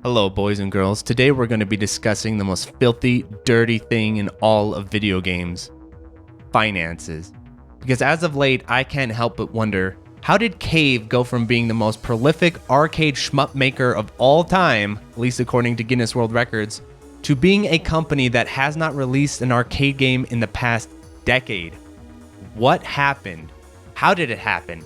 Hello, boys and girls. Today we're going to be discussing the most filthy, dirty thing in all of video games: finances. Because as of late, I can't help but wonder, how did Cave go from being the most prolific arcade shmup maker of all time, at least according to Guinness World Records, to being a company that has not released an arcade game in the past decade? What happened? How did it happen?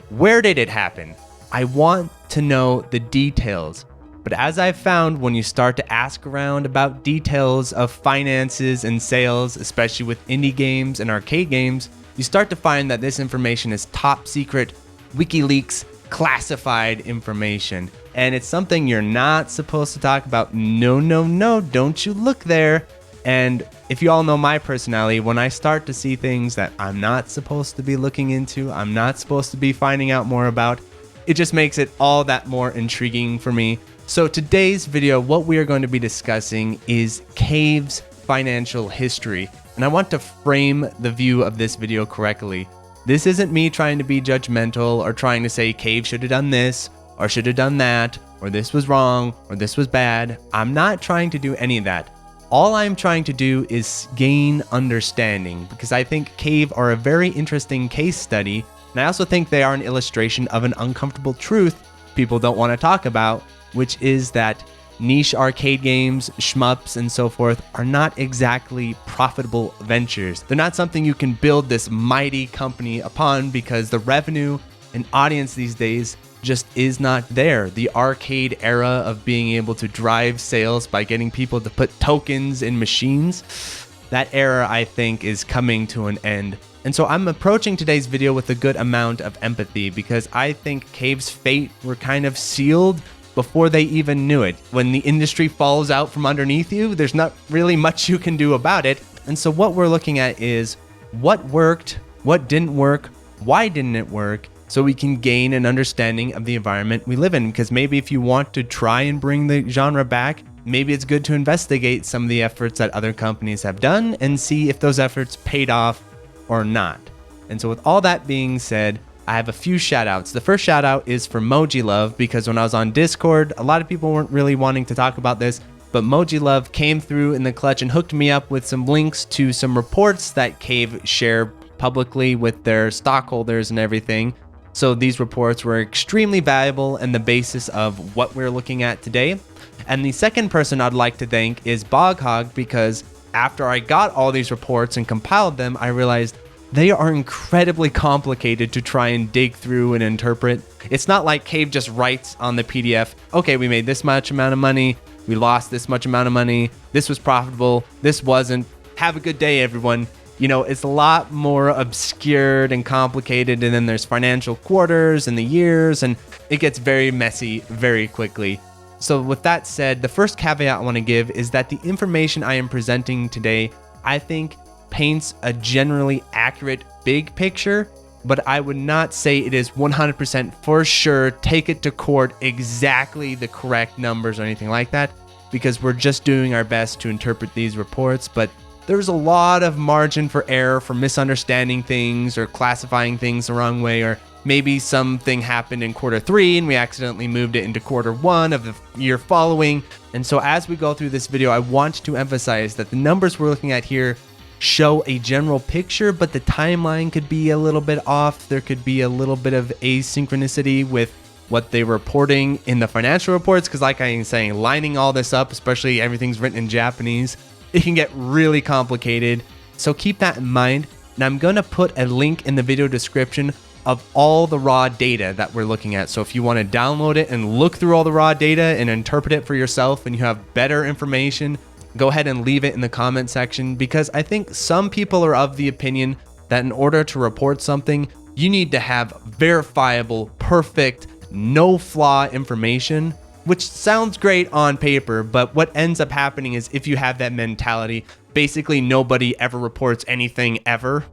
Where did it happen? I want to know the details. But as I've found, when you start to ask around about details of finances and sales, especially with indie games and arcade games, you start to find that this information is top secret, WikiLeaks, classified information. And it's something you're not supposed to talk about. No, don't you look there. And if you all know my personality, when I start to see things that I'm not supposed to be looking into, I'm not supposed to be finding out more about, it just makes it all that more intriguing for me. So today's video, what we are going to be discussing is Cave's financial history. And I want to frame the view of this video correctly. This isn't me trying to be judgmental or trying to say Cave should have done this or should have done that, or this was wrong or this was bad. I'm not trying to do any of that. All I'm trying to do is gain understanding, because I think Cave are a very interesting case study. And I also think they are an illustration of an uncomfortable truth people don't want to talk about, which is that niche arcade games, shmups, and so forth are not exactly profitable ventures. They're not something you can build this mighty company upon, because the revenue and audience these days just is not there. The arcade era of being able to drive sales by getting people to put tokens in machines, that era, I think, is coming to an end. And so I'm approaching today's video with a good amount of empathy, because I think Cave's fate were kind of sealed before they even knew it. When the industry falls out from underneath you, there's not really much you can do about it. And so what we're looking at is what worked, what didn't work, why didn't it work, so we can gain an understanding of the environment we live in. Because maybe if you want to try and bring the genre back, maybe it's good to investigate some of the efforts that other companies have done and see if those efforts paid off or not. And so with all that being said, I have a few shout outs. The first shout out is for Moji Love, because when I was on Discord, a lot of people weren't really wanting to talk about this, but Moji Love came through in the clutch and hooked me up with some links to some reports that Cave share publicly with their stockholders and everything. So these reports were extremely valuable and the basis of what we're looking at today. And the second person I'd like to thank is Boghog, because after I got all these reports and compiled them, I realized they are incredibly complicated to try and dig through and interpret. It's not like Cave just writes on the PDF, okay, we made this much amount of money, we lost this much amount of money, this was profitable, this wasn't, have a good day, everyone. You know, it's a lot more obscured and complicated, and then there's financial quarters and the years, and it gets very messy very quickly. So with that said, the first caveat I want to give is that the information I am presenting today, I think, paints a generally accurate big picture, but I would not say it is 100% for sure take it to court exactly the correct numbers or anything like that, because we're just doing our best to interpret these reports. But there's a lot of margin for error, for misunderstanding things or classifying things the wrong way, or maybe something happened in quarter 3 and we accidentally moved it into quarter 1 of the year following. And so as we go through this video, I want to emphasize that the numbers we're looking at here show a general picture, but the timeline could be a little bit off. There could be a little bit of asynchronicity with what they're reporting in the financial reports, because like I'm saying, lining all this up, especially everything's written in Japanese, it can get really complicated. So keep that in mind. And I'm going to put a link in the video description of all the raw data that we're looking at. So if you want to download it and look through all the raw data and interpret it for yourself, and you have better information, go ahead and leave it in the comment section, because I think some people are of the opinion that in order to report something, you need to have verifiable, perfect, no flaw information, which sounds great on paper, but what ends up happening is if you have that mentality, basically nobody ever reports anything ever,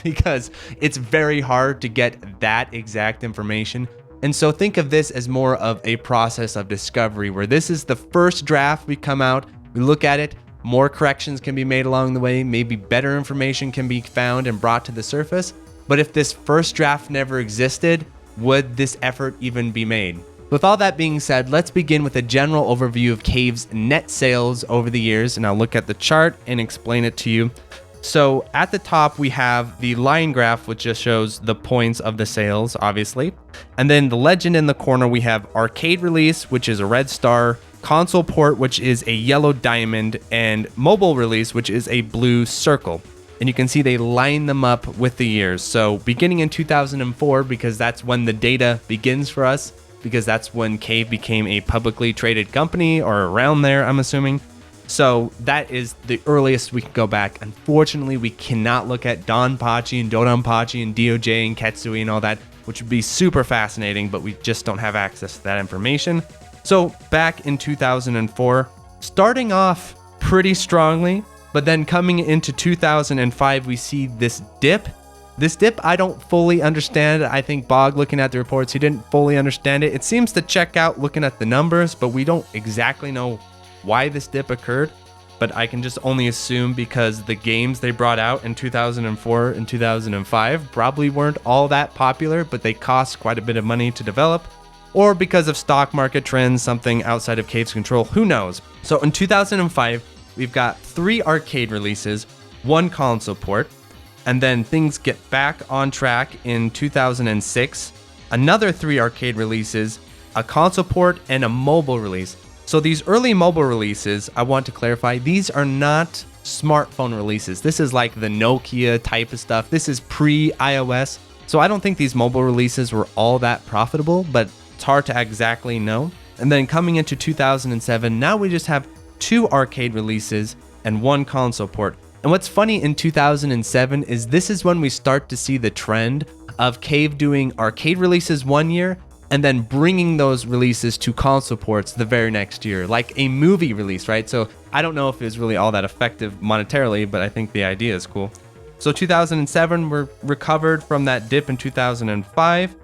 because it's very hard to get that exact information. And so think of this as more of a process of discovery, where this is the first draft we come out, we look at it, more corrections can be made along the way, maybe better information can be found and brought to the surface. But if this first draft never existed, would this effort even be made? With all that being said, let's begin with a general overview of Cave's net sales over the years, and I'll look at the chart and explain it to you. So at the top, we have the line graph, which just shows the points of the sales, obviously. And then the legend in the corner, we have arcade release, which is a red star, console port, which is a yellow diamond, and mobile release, which is a blue circle. And you can see they line them up with the years. So beginning in 2004, because that's when the data begins for us, because that's when Cave became a publicly traded company, or around there, I'm assuming. So that is the earliest we can go back. Unfortunately, we cannot look at Donpachi and Dodonpachi and DOJ and Ketsui and all that, which would be super fascinating, but we just don't have access to that information. So back in 2004, starting off pretty strongly, but then coming into 2005, we see this dip. This dip, I don't fully understand. I think Bog, looking at the reports, he didn't fully understand it. It seems to check out looking at the numbers, but we don't exactly know why this dip occurred. But I can just only assume because the games they brought out in 2004 and 2005 probably weren't all that popular, but they cost quite a bit of money to develop. Or because of stock market trends, something outside of Cave's control, who knows? So in 2005, we've got 3 arcade releases, 1 console port. And then things get back on track in 2006. Another 3 arcade releases, a console port, and a mobile release. So these early mobile releases, I want to clarify, these are not smartphone releases. This is like the Nokia type of stuff. This is pre-iOS. So I don't think these mobile releases were all that profitable, but it's hard to exactly know. And then coming into 2007, now we just have 2 arcade releases and 1 console port. And what's funny in 2007 is this is when we start to see the trend of Cave doing arcade releases one year and then bringing those releases to console ports the very next year, like a movie release, right? So I don't know if it was really all that effective monetarily, but I think the idea is cool. So 2007, we're recovered from that dip in 2005.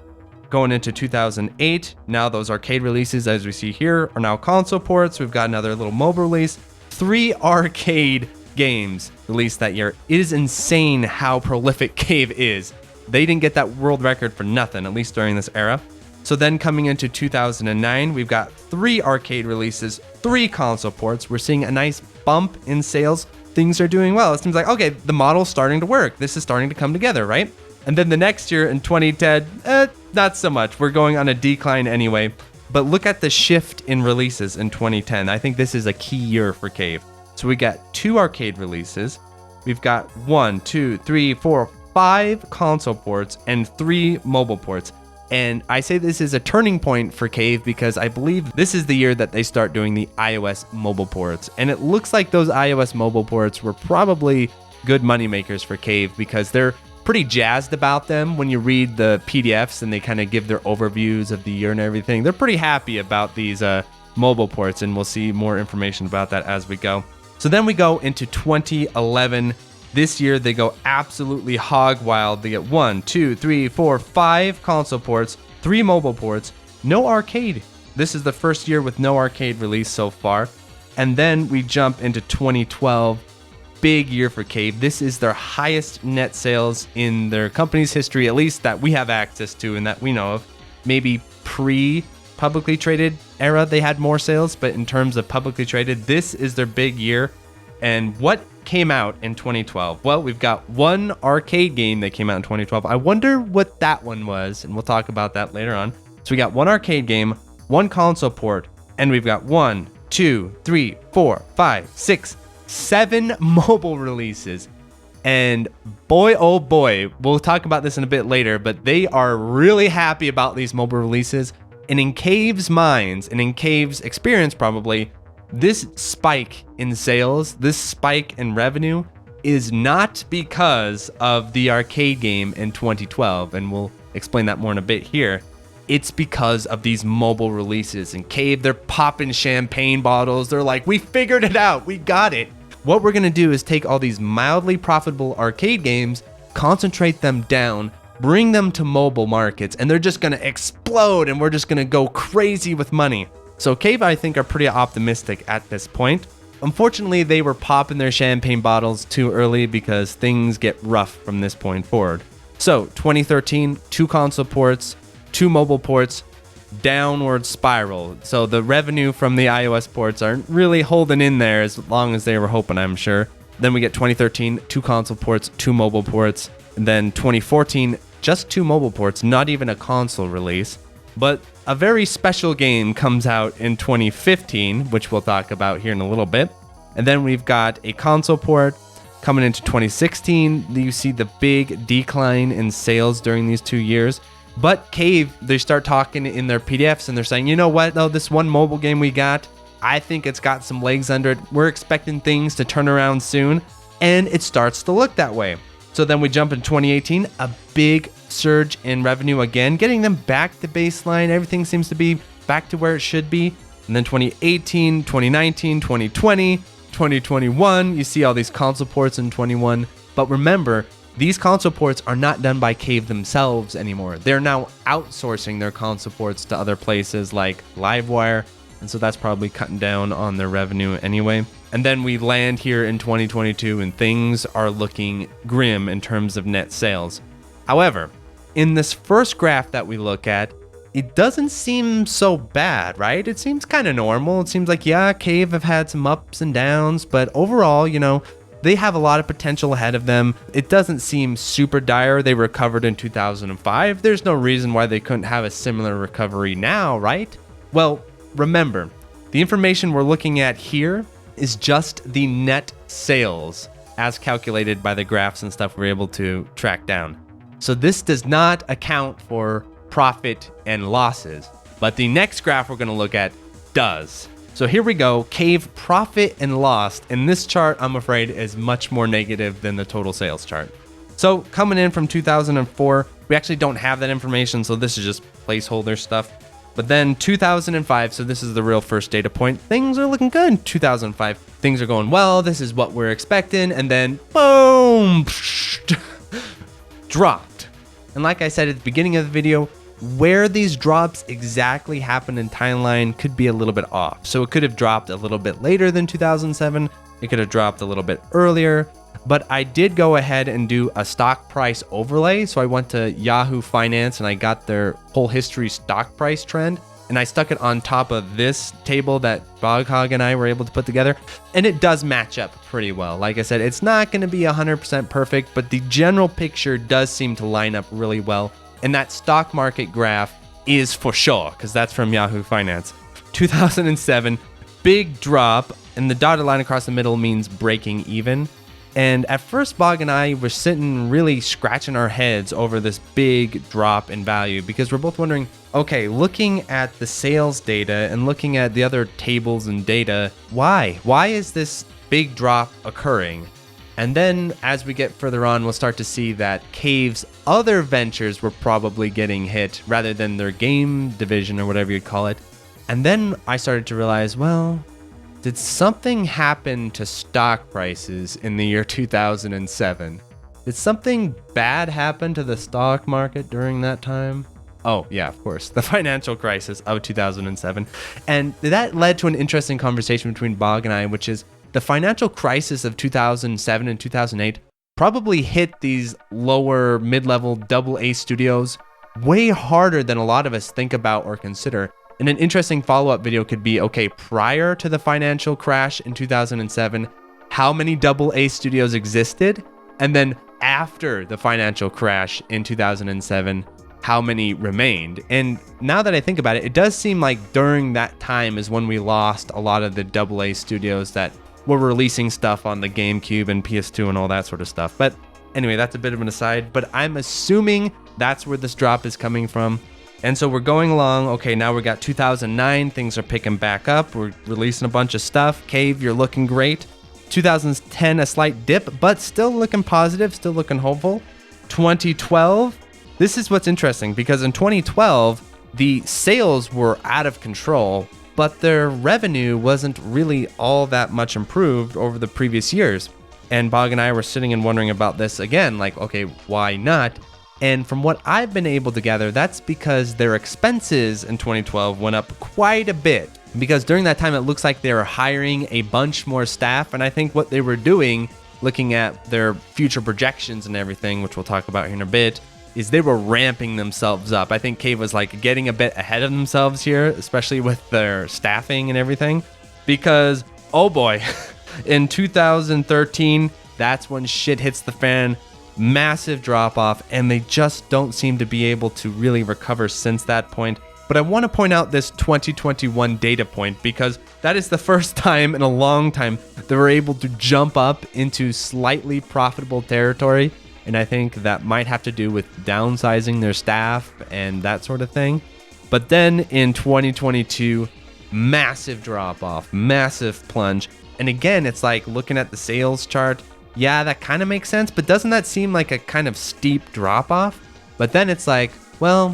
Going into 2008, now those arcade releases, as we see here, are now console ports. We've got another little mobile release, 3 arcade games released that year. It is insane how prolific Cave is. They didn't get that world record for nothing, at least during this era. So then coming into 2009, we've got 3 arcade releases, 3 console ports. We're seeing a nice bump in sales. Things are doing well. It seems like, okay, the model's starting to work. This is starting to come together, right? And then the next year in 2010, not so much. We're going on a decline anyway. But look at the shift in releases in 2010. I think this is a key year for Cave. So we got 2 arcade releases. We've got 1, 2, 3, 4, 5 console ports and 3 mobile ports. And I say this is a turning point for Cave because I believe this is the year that they start doing the iOS mobile ports. And it looks like those iOS mobile ports were probably good money makers for Cave because they're pretty jazzed about them. When you read the PDFs and they kind of give their overviews of the year and everything, they're pretty happy about these mobile ports, and we'll see more information about that as we go. So then we go into 2011. This year, they go absolutely hog wild. They get 1, 2, 3, 4, 5 console ports, 3 mobile ports, no arcade. This is the first year with no arcade release so far. And then we jump into 2012. Big year for Cave. This is their highest net sales in their company's history, at least that we have access to and that we know of. Maybe pre-publicly traded era, they had more sales, but in terms of publicly traded, this is their big year. And what came out in 2012? Well, we've got 1 arcade game that came out in 2012. I wonder what that one was, and we'll talk about that later on. So we got 1 arcade game, 1 console port, and we've got 1, 2, 3, 4, 5, 6, 7 mobile releases. And boy, oh boy, we'll talk about this in a bit later, but they are really happy about these mobile releases. And in Cave's minds, and in Cave's experience probably, this spike in sales, this spike in revenue is not because of the arcade game in 2012, and we'll explain that more in a bit here. It's because of these mobile releases. In Cave, they're popping champagne bottles. They're like, we figured it out. We got it. What we're going to do is take all these mildly profitable arcade games, concentrate them down, bring them to mobile markets, and they're just going to explode, and we're just going to go crazy with money. So Cave, I think, are pretty optimistic at this point. Unfortunately, they were popping their champagne bottles too early because things get rough from this point forward. So 2013, 2 console ports, 2 mobile ports, downward spiral. So the revenue from the iOS ports aren't really holding in there as long as they were hoping, I'm sure. Then we get 2013, 2 console ports, 2 mobile ports. And then 2014, just 2 mobile ports, not even a console release. But a very special game comes out in 2015, which we'll talk about here in a little bit. And then we've got a console port coming into 2016. You see the big decline in sales during these 2 years. But Cave, they start talking in their PDFs and they're saying, you know what, though, this one mobile game we got, I think it's got some legs under it. We're expecting things to turn around soon. And it starts to look that way. So then we jump in 2018, a big surge in revenue again, getting them back to baseline. Everything seems to be back to where it should be. And then 2018, 2019, 2020, 2021, you see all these console ports in 21. But remember, these console ports are not done by Cave themselves anymore. They're now outsourcing their console ports to other places like Livewire. And so that's probably cutting down on their revenue anyway. And then we land here in 2022 and things are looking grim in terms of net sales. However, in this first graph that we look at, it doesn't seem so bad, right? It seems kind of normal. It seems like, yeah, Cave have had some ups and downs, but overall, you know, they have a lot of potential ahead of them. It doesn't seem super dire. They recovered in 2005. There's no reason why they couldn't have a similar recovery now, right? Well, remember, the information we're looking at here is just the net sales as calculated by the graphs and stuff we're able to track down. So this does not account for profit and losses, but the next graph we're going to look at does. So here we go, Cave profit and loss. And this chart, I'm afraid, is much more negative than the total sales chart. So coming in from 2004, we actually don't have that information, so this is just placeholder stuff. But then 2005, so this is the real first data point, things are looking good in 2005. Things are going well, this is what we're expecting, and then boom, dropped. And like I said at the beginning of the video, where these drops exactly happen in timeline could be a little bit off. So it could have dropped a little bit later than 2007, it could have dropped a little bit earlier. But I did go ahead and do a stock price overlay. So I went to Yahoo Finance and I got their whole history stock price trend. And I stuck it on top of this table that Boghog and I were able to put together. And it does match up pretty well. Like I said, it's not going to be 100% perfect, but the general picture does seem to line up really well. And that stock market graph is for sure, because that's from Yahoo Finance. 2007, big drop. And the dotted line across the middle means breaking even. And at first, Bog and I were sitting really scratching our heads over this big drop in value because we're both wondering, okay, looking at the sales data and looking at the other tables and data, why? Why is this big drop occurring? And then as we get further on, we'll start to see that Cave's other ventures were probably getting hit rather than their game division or whatever you'd call it. And then I started to realize, well, did something happen to stock prices in the year 2007? Did something bad happen to the stock market during that time? Oh, yeah, of course. The financial crisis of 2007. And that led to an interesting conversation between Bog and I, which is the financial crisis of 2007 and 2008 probably hit these lower mid-level AA studios way harder than a lot of us think about or consider. And an interesting follow-up video could be, okay, prior to the financial crash in 2007, how many AA studios existed? And then after the financial crash in 2007, how many remained? And now that I think about it, it does seem like during that time is when we lost a lot of the AA studios that were releasing stuff on the GameCube and PS2 and all that sort of stuff. But anyway, that's a bit of an aside, but I'm assuming that's where this drop is coming from. And so we're going along. Okay, now we got 2009. Things are picking back up. We're releasing a bunch of stuff. Cave, you're looking great. 2010, a slight dip, but still looking positive, still looking hopeful. 2012, this is what's interesting because in 2012, the sales were out of control, but their revenue wasn't really all that much improved over the previous years. And Bog and I were sitting and wondering about this again, like, okay, why not? And from what I've been able to gather, that's because their expenses in 2012 went up quite a bit. Because during that time, it looks like they were hiring a bunch more staff. And I think what they were doing, looking at their future projections and everything, which we'll talk about here in a bit, is they were ramping themselves up. I think Cave was like getting a bit ahead of themselves here, especially with their staffing and everything, because oh boy, in 2013, that's when shit hits the fan. Massive drop off, and they just don't seem to be able to really recover since that point. But I want to point out this 2021 data point because that is the first time in a long time they were able to jump up into slightly profitable territory. And I think that might have to do with downsizing their staff and that sort of thing. But then in 2022, massive drop off, massive plunge. And again, it's like looking at the sales chart. Yeah, that kind of makes sense, but doesn't that seem like a kind of steep drop off? But then it's like, well,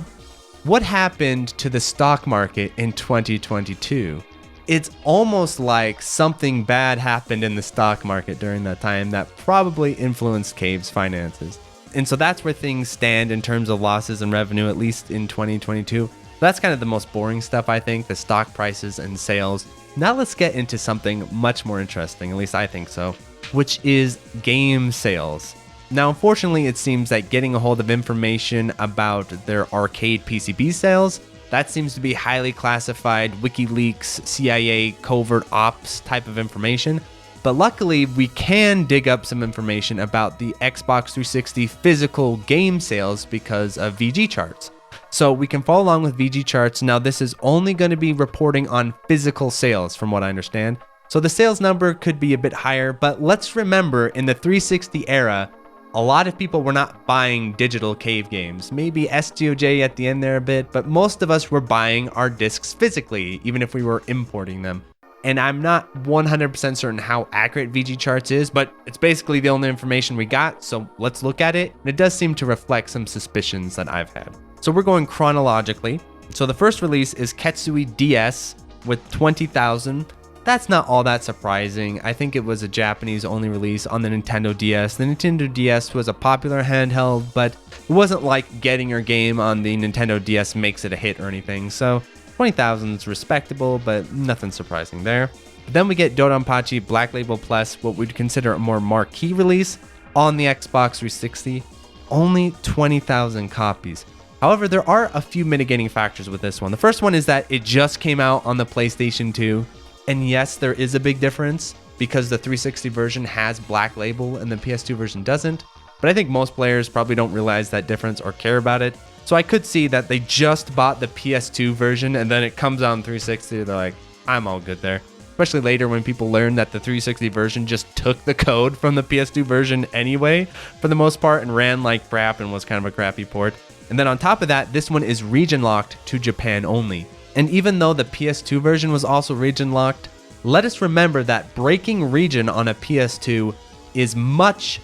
what happened to the stock market in 2022? It's almost like something bad happened in the stock market during that time that probably influenced Cave's finances. And so that's where things stand in terms of losses and revenue, at least in 2022. That's kind of the most boring stuff, I think, the stock prices and sales. Now let's get into something much more interesting, at least I think so, which is game sales. Now, unfortunately, it seems that getting a hold of information about their arcade PCB sales, that seems to be highly classified WikiLeaks, CIA, covert ops type of information. But luckily, we can dig up some information about the Xbox 360 physical game sales because of VGcharts. So we can follow along with VGcharts. Now, this is only going to be reporting on physical sales from what I understand. So the sales number could be a bit higher, but let's remember in the 360 era, a lot of people were not buying digital Cave games. Maybe SDOJ at the end there a bit, but most of us were buying our discs physically, even if we were importing them. And I'm not 100% certain how accurate VGcharts is, but it's basically the only information we got, so let's look at it. And it does seem to reflect some suspicions that I've had. So we're going chronologically. So the first release is Ketsui DS with 20,000. That's not all that surprising. I think it was a Japanese only release on the Nintendo DS. The Nintendo DS was a popular handheld, but it wasn't like getting your game on the Nintendo DS makes it a hit or anything. So 20,000 is respectable, but nothing surprising there. But then we get Dodonpachi Black Label Plus, what we'd consider a more marquee release on the Xbox 360. Only 20,000 copies. However, there are a few mitigating factors with this one. The first one is that it just came out on the PlayStation 2. And yes, there is a big difference because the 360 version has Black Label and the PS2 version doesn't. But I think most players probably don't realize that difference or care about it. So I could see that they just bought the PS2 version and then it comes out on 360. They're like, I'm all good there. Especially later when people learn that the 360 version just took the code from the PS2 version anyway, for the most part, and ran like crap and was kind of a crappy port. And then on top of that, this one is region locked to Japan only. And even though the PS2 version was also region locked, let us remember that breaking region on a PS2 is much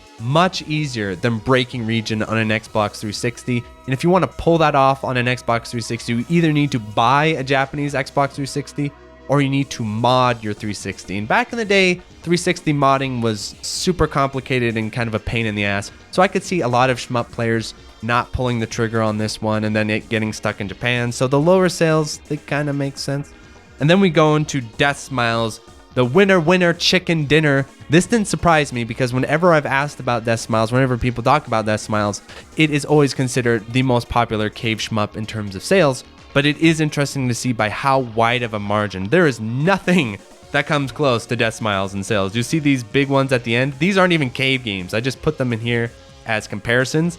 easier than breaking region on an Xbox 360. And if you want to pull that off on an Xbox 360, you either need to buy a Japanese Xbox 360 or you need to mod your 360. And back in the day, 360 modding was super complicated and kind of a pain in the ass. So I could see a lot of shmup players not pulling the trigger on this one and then it getting stuck in Japan. So the lower sales, they kind of make sense. And then we go into Death Smiles, the winner chicken dinner. This didn't surprise me because whenever I've asked about Death Smiles, whenever people talk about Death Smiles, it is always considered the most popular cave shmup in terms of sales. But it is interesting to see by how wide of a margin. There is nothing that comes close to Death Smiles in sales. You see these big ones at the end? These aren't even cave games. I just put them in here as comparisons.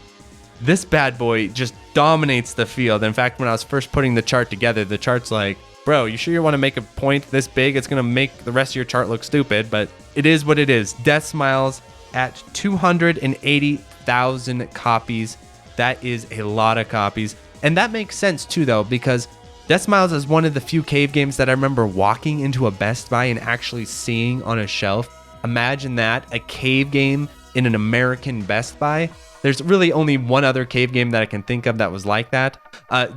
This bad boy just dominates the field. In fact, when I was first putting the chart together, the chart's like, bro, you sure you want to make a point this big? It's going to make the rest of your chart look stupid, but it is what it is. Death Smiles at 280,000 copies. That is a lot of copies. And that makes sense too, though, because Death Smiles is one of the few cave games that I remember walking into a Best Buy and actually seeing on a shelf. Imagine that, a cave game in an American Best Buy. There's really only one other cave game that I can think of that was like that.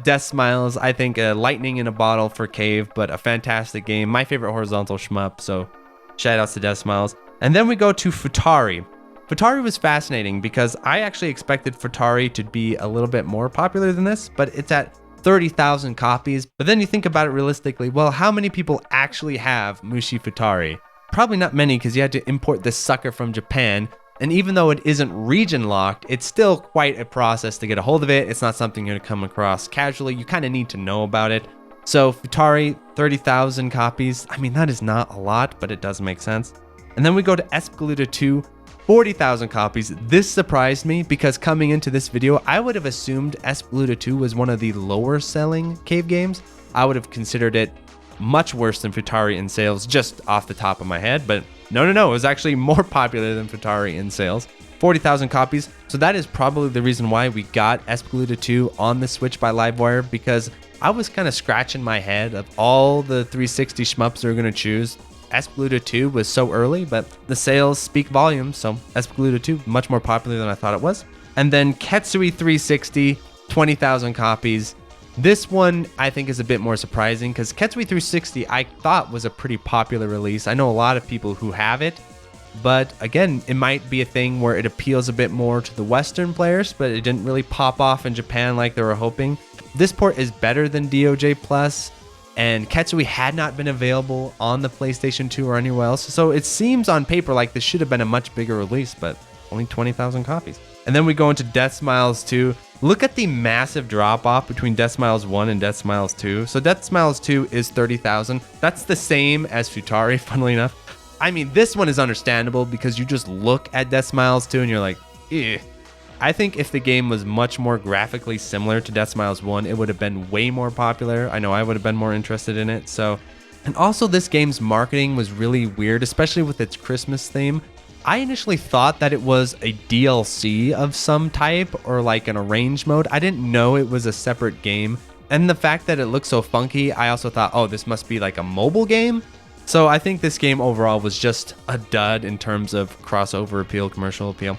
Death Smiles, I think lightning in a bottle for cave, but a fantastic game. My favorite horizontal shmup, so shout outs to Death Smiles. And then we go to Futari. Futari was fascinating because I actually expected Futari to be a little bit more popular than this, but it's at 30,000 copies. But then you think about it realistically, well, how many people actually have Mushi Futari? Probably not many because you had to import this sucker from Japan. And even though it isn't region locked, it's still quite a process to get a hold of it. It's not something you're going to come across casually. You kind of need to know about it. So Futari, 30,000 copies. I mean, that is not a lot, but it does make sense. And then we go to Espgaluda 2, 40,000 copies. This surprised me because coming into this video, I would have assumed Espgaluda 2 was one of the lower selling cave games. I would have considered it much worse than Futari in sales just off the top of my head, but no, it was actually more popular than Futari in sales. 40,000 copies. So that is probably the reason why we got Espgaluda 2 on the Switch by Livewire, because I was kind of scratching my head of all the 360 shmups they're going to choose. Espgaluda 2 was so early, but the sales speak volumes, so Espgaluda 2 much more popular than I thought it was. And then Ketsui 360, 20,000 copies. This one I think is a bit more surprising because Ketsui 360 I thought was a pretty popular release. I know a lot of people who have it, but again, it might be a thing where it appeals a bit more to the Western players, but it didn't really pop off in Japan like they were hoping. This port is better than DOJ Plus, and Ketsui had not been available on the PlayStation 2 or anywhere else, so it seems on paper like this should have been a much bigger release, but only 20,000 copies. And then we go into Death Smiles 2. Look at the massive drop off between Death Smiles 1 and Death Smiles 2. So Death Smiles 2 is 30,000. That's the same as Futari, funnily enough. I mean, this one is understandable because you just look at Death Smiles 2 and you're like, eh. I think if the game was much more graphically similar to Death Smiles 1, it would have been way more popular. I know I would have been more interested in it. And also this game's marketing was really weird, especially with its Christmas theme. I initially thought that it was a DLC of some type or like an arrange mode. I didn't know it was a separate game. And the fact that it looks so funky, I also thought, oh, this must be like a mobile game. So I think this game overall was just a dud in terms of crossover appeal, commercial appeal.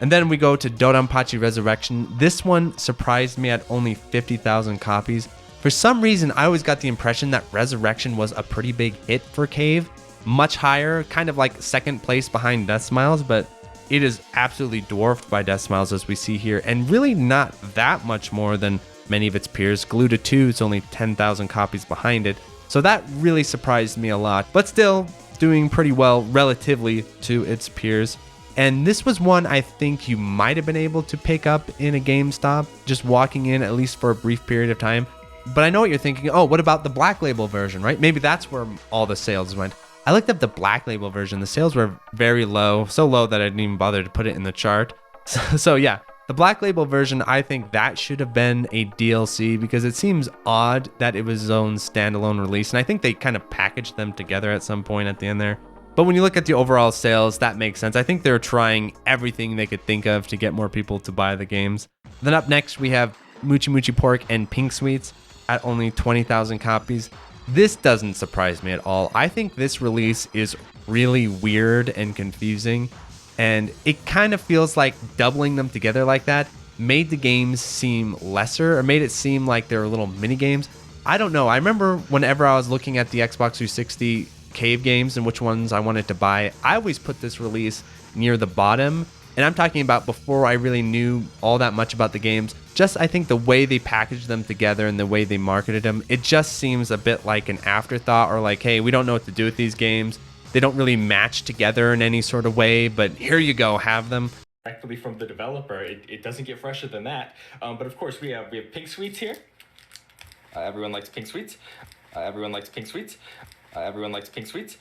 And then we go to Dodonpachi Resurrection. This one surprised me at only 50,000 copies. For some reason, I always got the impression that Resurrection was a pretty big hit for Cave. Much higher, kind of like second place behind Death Smiles, but it is absolutely dwarfed by Death Smiles as we see here, and really not that much more than many of its peers. Galuda 2 is only 10,000 copies behind it, so that really surprised me a lot, but still doing pretty well relatively to its peers. And this was one I think you might have been able to pick up in a GameStop, just walking in at least for a brief period of time. But I know what you're thinking, oh, what about the Black Label version, right? Maybe that's where all the sales went. I looked up the Black Label version. The sales were very low, so low that I didn't even bother to put it in the chart. So yeah, the Black Label version, I think that should have been a DLC because it seems odd that it was its own standalone release. And I think they kind of packaged them together at some point at the end there. But when you look at the overall sales, that makes sense. I think they're trying everything they could think of to get more people to buy the games. Then up next, we have Mochi Mochi Pork and Pink Sweets at only 20,000 copies. This doesn't surprise me at all. I think this release is really weird and confusing, and it kind of feels like doubling them together like that made the games seem lesser, or made it seem like they were little mini games. I don't know. I remember whenever I was looking at the Xbox 360 Cave games and which ones I wanted to buy, I always put this release near the bottom. And I'm talking about before I really knew all that much about the games. Just, I think the way they packaged them together and the way they marketed them, it just seems a bit like an afterthought, or like, hey, we don't know what to do with these games. They don't really match together in any sort of way, but here you go, have them. Directly from the developer, it doesn't get fresher than that. But of course, we have Pink Sweets here. Everyone likes Pink Sweets. Everyone likes Pink Sweets. Everyone likes Pink Sweets.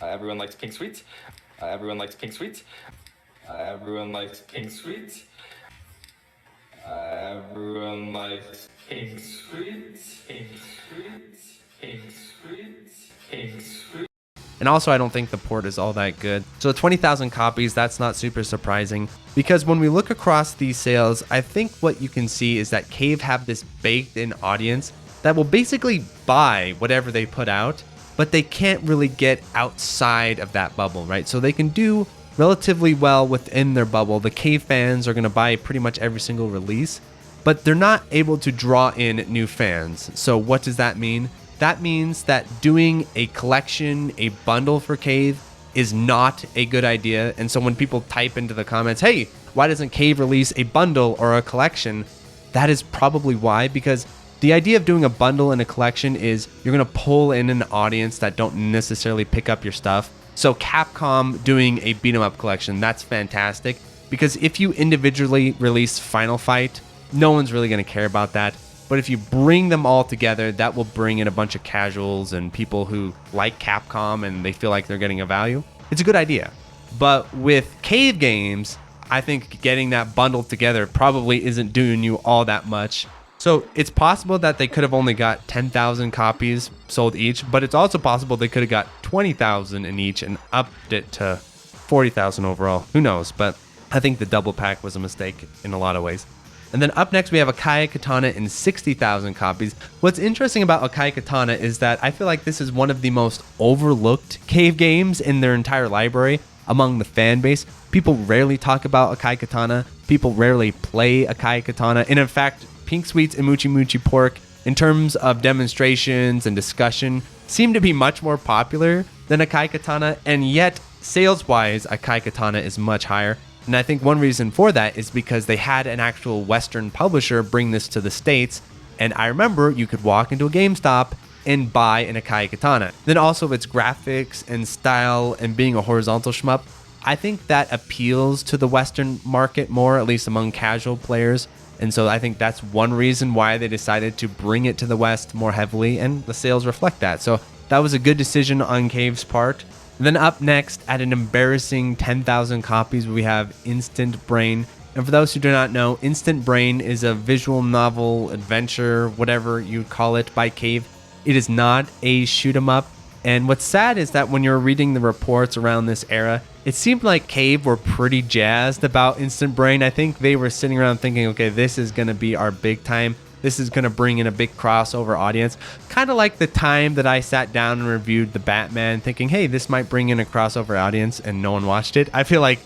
Everyone likes Pink Sweets. Everyone likes Pink Sweets. Everyone likes Pink Sweets. Everyone likes Pink Sweets. Pink Sweets. Pink Sweets. Pink Sweets. And also, I don't think the port is all that good. So 20,000 copies, that's not super surprising, because when we look across these sales, I think what you can see is that Cave have this baked in audience that will basically buy whatever they put out, but they can't really get outside of that bubble, right? So they can do relatively well within their bubble. The Cave fans are going to buy pretty much every single release, but they're not able to draw in new fans. So what does that mean? That means that doing a collection, a bundle for Cave is not a good idea. And so when people type into the comments, hey, why doesn't Cave release a bundle or a collection? That is probably why, because the idea of doing a bundle and a collection is you're going to pull in an audience that don't necessarily pick up your stuff. So Capcom doing a beat 'em up collection, that's fantastic, because if you individually release Final Fight, no one's really going to care about that. But if you bring them all together, that will bring in a bunch of casuals and people who like Capcom and they feel like they're getting a value. It's a good idea. But with cave games, I think getting that bundled together probably isn't doing you all that much. So it's possible that they could have only got 10,000 copies sold each, but it's also possible they could have got 20,000 in each and upped it to 40,000 overall. Who knows? But I think the double pack was a mistake in a lot of ways. And then up next, we have Akai Katana in 60,000 copies. What's interesting about Akai Katana is that I feel like this is one of the most overlooked cave games in their entire library among the fan base. People rarely talk about Akai Katana. People rarely play Akai Katana. And in fact, Pink Sweets and Mochi Mochi Pork, in terms of demonstrations and discussion, seem to be much more popular than Akai Katana. And yet, sales-wise, Akai Katana is much higher. And I think one reason for that is because they had an actual Western publisher bring this to the States. And I remember you could walk into a GameStop and buy an Akai Katana. Then also its graphics and style and being a horizontal shmup, I think that appeals to the Western market more, at least among casual players. And so I think that's one reason why they decided to bring it to the West more heavily, and the sales reflect that. So that was a good decision on Cave's part. Then up next, at an embarrassing 10,000 copies, we have Instant Brain. And for those who do not know, Instant Brain is a visual novel, adventure, whatever you call it, by Cave. It is not a shoot 'em up. And what's sad is that when you're reading the reports around this era, it seemed like Cave were pretty jazzed about Instant Brain. I think they were sitting around thinking, okay, this is going to be our big time. This is going to bring in a big crossover audience. Kind of like the time that I sat down and reviewed the Batman, thinking, hey, this might bring in a crossover audience, and no one watched it. I feel like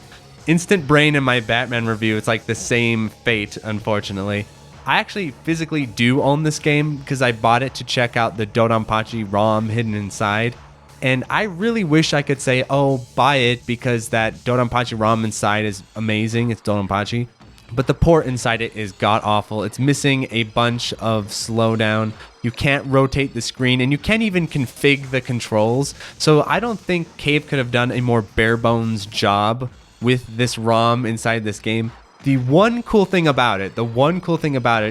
Instant Brain and my Batman review, it's like the same fate, unfortunately. I actually physically do own this game because I bought it to check out the Dodonpachi ROM hidden inside. And I really wish I could say, oh, buy it because that Dodonpachi ROM inside is amazing. It's Dodonpachi. But the port inside it is god-awful. It's missing a bunch of slowdown. You can't rotate the screen, and you can't even config the controls. So I don't think Cave could have done a more bare-bones job with this ROM inside this game. The one cool thing about it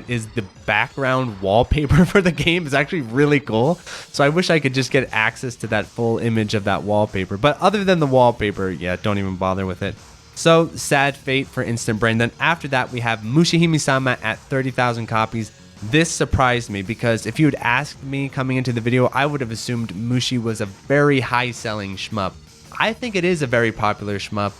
is the background wallpaper for the game is actually really cool. So I wish I could just get access to that full image of that wallpaper. But other than the wallpaper, yeah, don't even bother with it. So sad fate for Instant Brain. Then after that, we have Mushihime-sama at 30,000 copies. This surprised me because if you had asked me coming into the video, I would have assumed Mushi was a very high-selling shmup. I think it is a very popular shmup,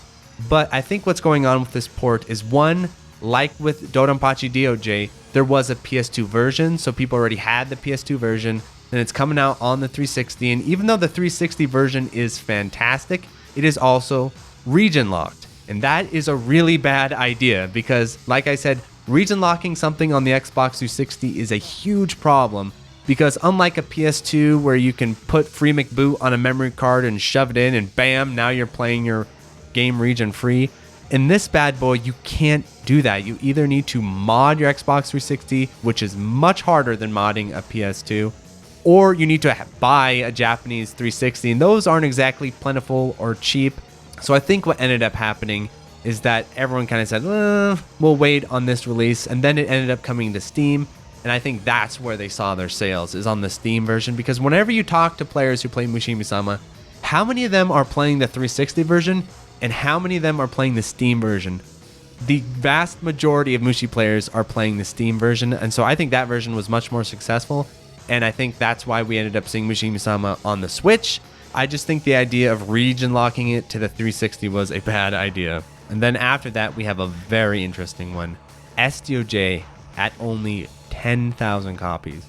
but I think what's going on with this port is, one, like with Dodonpachi DOJ, there was a PS2 version, so people already had the PS2 version, and it's coming out on the 360, and even though the 360 version is fantastic, it is also region locked. And that is a really bad idea because, like I said, region locking something on the Xbox 360 is a huge problem because unlike a PS2 where you can put FreeMcBoot on a memory card and shove it in and bam, now you're playing your game region free. In this bad boy, you can't do that. You either need to mod your Xbox 360, which is much harder than modding a PS2, or you need to buy a Japanese 360, and those aren't exactly plentiful or cheap. So I think what ended up happening is that everyone kind of said, we'll wait on this release, and then it ended up coming to Steam, and I think that's where they saw their sales, is on the Steam version, because whenever you talk to players who play Mushihime-sama, how many of them are playing the 360 version, and how many of them are playing the Steam version? The vast majority of Mushi players are playing the Steam version, and so I think that version was much more successful, and I think that's why we ended up seeing Mushihime-sama on the Switch. I just think the idea of region locking it to the 360 was a bad idea. And then after that, we have a very interesting one. SDOJ at only 10,000 copies.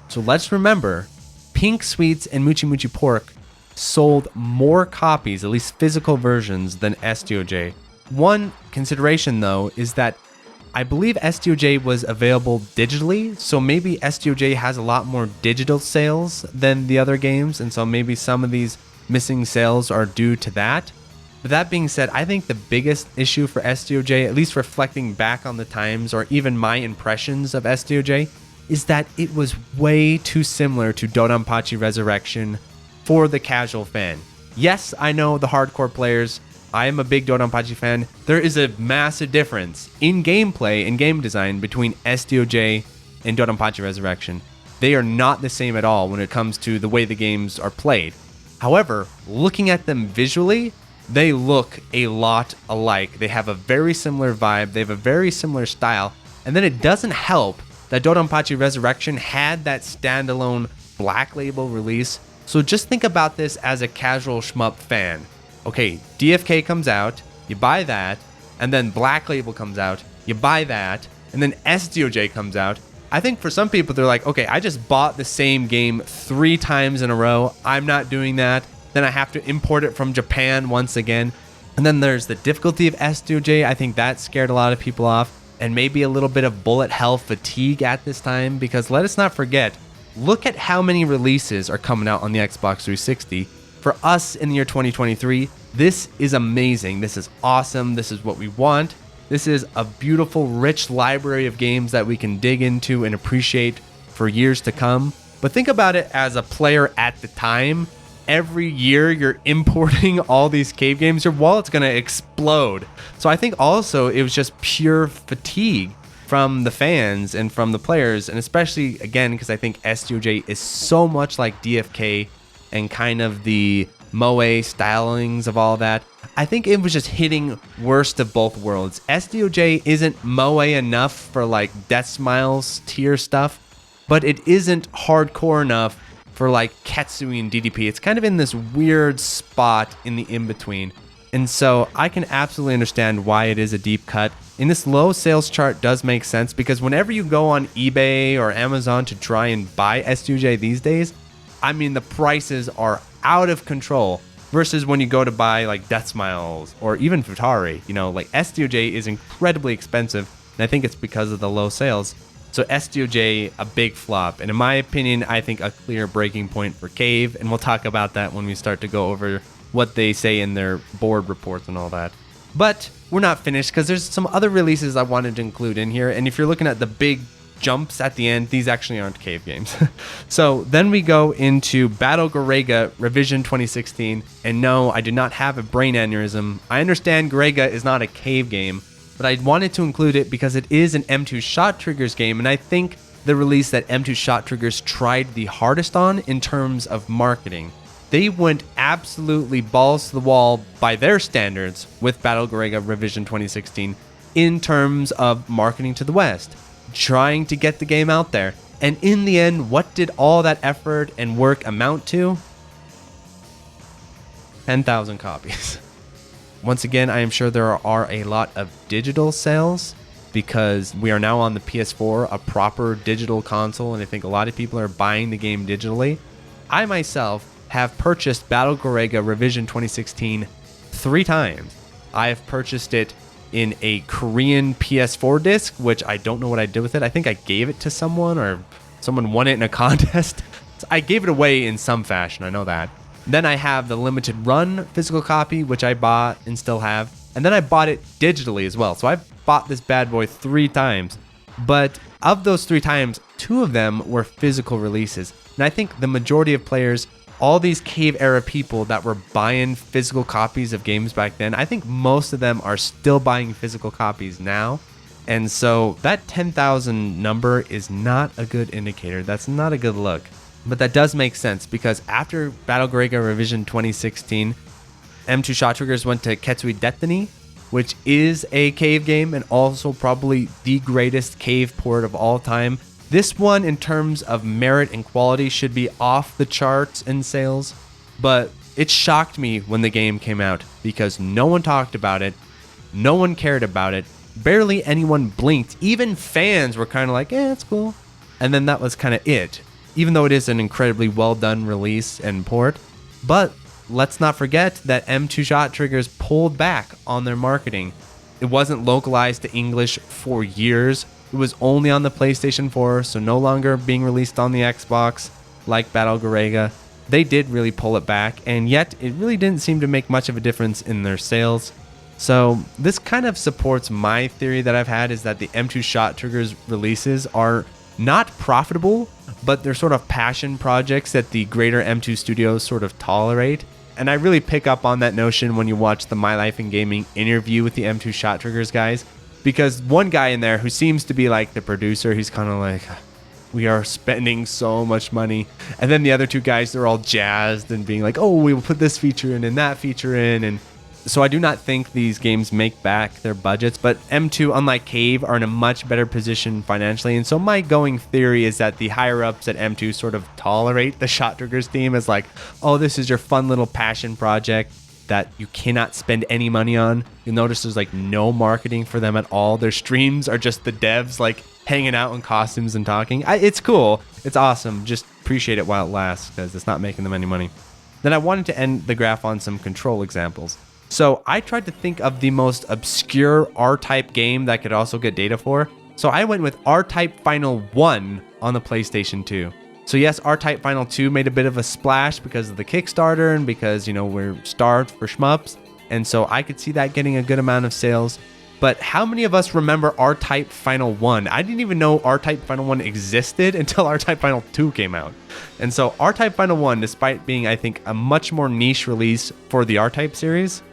So let's remember, Pink Sweets and Mochi Mochi Pork sold more copies, at least physical versions, than SDOJ. One consideration, though, is that I believe SDOJ was available digitally, so maybe SDOJ has a lot more digital sales than the other games, and so maybe some of these missing sales are due to that. But that being said, I think the biggest issue for SDOJ, at least reflecting back on the times or even my impressions of SDOJ, is that it was way too similar to Dodonpachi Resurrection for the casual fan. Yes, I know the hardcore players. I am a big Dodonpachi fan. There is a massive difference in gameplay and game design between SDOJ and Dodonpachi Resurrection. They are not the same at all when it comes to the way the games are played. However, looking at them visually, they look a lot alike. They have a very similar vibe. They have a very similar style. And then it doesn't help that Dodonpachi Resurrection had that standalone Black Label release. So just think about this as a casual shmup fan. Okay, DFK comes out, you buy that, and then Black Label comes out, you buy that, and then SDOJ comes out. I think for some people, they're like, okay, I just bought the same game 3 times in a row. I'm not doing that. Then I have to import it from Japan once again. And then there's the difficulty of SDOJ. I think that scared a lot of people off. And maybe a little bit of bullet hell fatigue at this time, because let us not forget, look at how many releases are coming out on the Xbox 360. For us in the year 2023, this is amazing. This is awesome. This is what we want. This is a beautiful, rich library of games that we can dig into and appreciate for years to come. But think about it as a player at the time. Every year you're importing all these cave games, your wallet's going to explode. So I think also it was just pure fatigue from the fans and from the players, and especially, again, because I think SDOJ is so much like DFK and kind of the Moe stylings of all that. I think it was just hitting worst of both worlds. SDOJ isn't Moe enough for like Death Smiles tier stuff, but it isn't hardcore enough for like Ketsui and DDP. It's kind of in this weird spot in the in-between. And so I can absolutely understand why it is a deep cut. And this low sales chart does make sense, because whenever you go on eBay or Amazon to try and buy SDOJ these days, I mean, the prices are out of control versus when you go to buy like Death Smiles or even Futari. You know, like SDOJ is incredibly expensive, and I think it's because of the low sales. So SDOJ, a big flop. And in my opinion, I think a clear breaking point for Cave. And we'll talk about that when we start to go over what they say in their board reports and all that. But we're not finished, because there's some other releases I wanted to include in here. And if you're looking at the big jumps at the end, these actually aren't Cave games. So then we go into Battle Garega Revision 2016. And no, I did not have a brain aneurysm. I understand Garega is not a Cave game, but I wanted to include it because it is an M2 Shot Triggers game, and I think the release that M2 Shot Triggers tried the hardest on in terms of marketing. They went absolutely balls to the wall by their standards with Battle Garega Revision 2016 in terms of marketing to the West, trying to get the game out there. And in the end, what did all that effort and work amount to? 10,000 copies. Once again, I am sure there are a lot of digital sales, because we are now on the PS4, a proper digital console, and I think a lot of people are buying the game digitally. I myself have purchased Battle Garega Revision 2016 3 times. I have purchased it in a Korean PS4 disc, which I don't know what I did with it. I think I gave it to someone, or someone won it in a contest. So I gave it away in some fashion, I know that. Then I have the limited run physical copy, which I bought and still have. And then I bought it digitally as well. So I've bought this bad boy 3 times. But of those 3 times, 2 of them were physical releases. And I think the majority of players, all these Cave era people that were buying physical copies of games back then, I think most of them are still buying physical copies now. And so that 10,000 number is not a good indicator. That's not a good look. But that does make sense, because after Battle Garega Revision 2016, M2 Shot Triggers went to Ketsui Destiny, which is a Cave game and also probably the greatest Cave port of all time. This one, in terms of merit and quality, should be off the charts in sales, but it shocked me when the game came out, because no one talked about it, no one cared about it, barely anyone blinked. Even fans were kind of like, it's cool. And then that was kind of it, even though it is an incredibly well done release and port. But let's not forget that M2 Shot Triggers pulled back on their marketing. It wasn't localized to English for years. It was only on the PlayStation 4, so no longer being released on the Xbox like Battle Garega. They did really pull it back, and yet it really didn't seem to make much of a difference in their sales. So this kind of supports my theory that I've had, is that the M2 Shot Triggers releases are not profitable, but they're sort of passion projects that the greater M2 studios sort of tolerate. And I really pick up on that notion when you watch the My Life in Gaming interview with the M2 Shot Triggers guys, because one guy in there who seems to be like the producer, he's kind of like, we are spending so much money. And then the other two guys, they're all jazzed and being like, oh, we will put this feature in and that feature in. And so I do not think these games make back their budgets, but M2, unlike Cave, are in a much better position financially. And so my going theory is that the higher ups at M2 sort of tolerate the Shot Triggers team as like, oh, this is your fun little passion project that you cannot spend any money on. You'll notice there's like no marketing for them at all. Their streams are just the devs like hanging out in costumes and talking. It's cool. It's awesome. Just appreciate it while it lasts because it's not making them any money. Then I wanted to end the graph on some control examples. So I tried to think of the most obscure R-Type game that I could also get data for. So I went with R-Type Final 1 on the PlayStation 2. So yes, R-Type Final 2 made a bit of a splash because of the Kickstarter and because, you know, we're starved for shmups. And so I could see that getting a good amount of sales. But how many of us remember R-Type Final 1? I didn't even know R-Type Final 1 existed until R-Type Final 2 came out. And so R-Type Final 1, despite being, I think, a much more niche release for the R-Type series,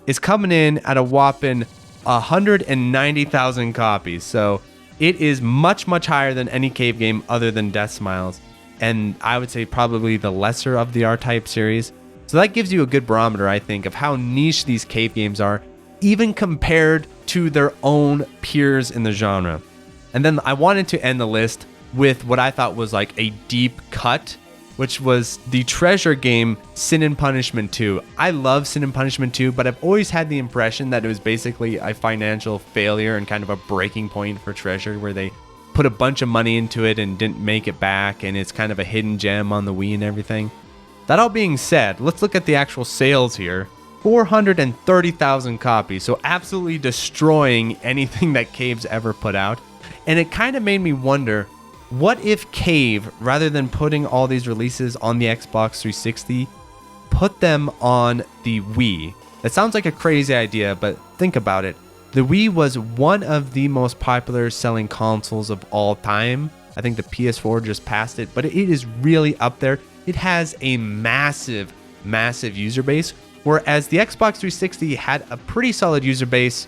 is coming in at a whopping 190,000 copies. So it is much, much higher than any Cave game other than Death Smiles. And I would say probably the lesser of the R-Type series. So that gives you a good barometer, I think, of how niche these Cave games are, even compared to their own peers in the genre. And then I wanted to end the list with what I thought was like a deep cut, which was the treasure game Sin and Punishment 2. I love Sin and Punishment 2, but I've always had the impression that it was basically a financial failure and kind of a breaking point for Treasure, where they put a bunch of money into it and didn't make it back, and it's kind of a hidden gem on the Wii and everything. That all being said, let's look at the actual sales here. 430,000 copies, so absolutely destroying anything that Cave's ever put out. And it kind of made me wonder, what if Cave, rather than putting all these releases on the Xbox 360, put them on the Wii? That sounds like a crazy idea, but think about it. The Wii was one of the most popular selling consoles of all time. I think the PS4 just passed it, but it is really up there. It has a massive, massive user base, whereas the Xbox 360 had a pretty solid user base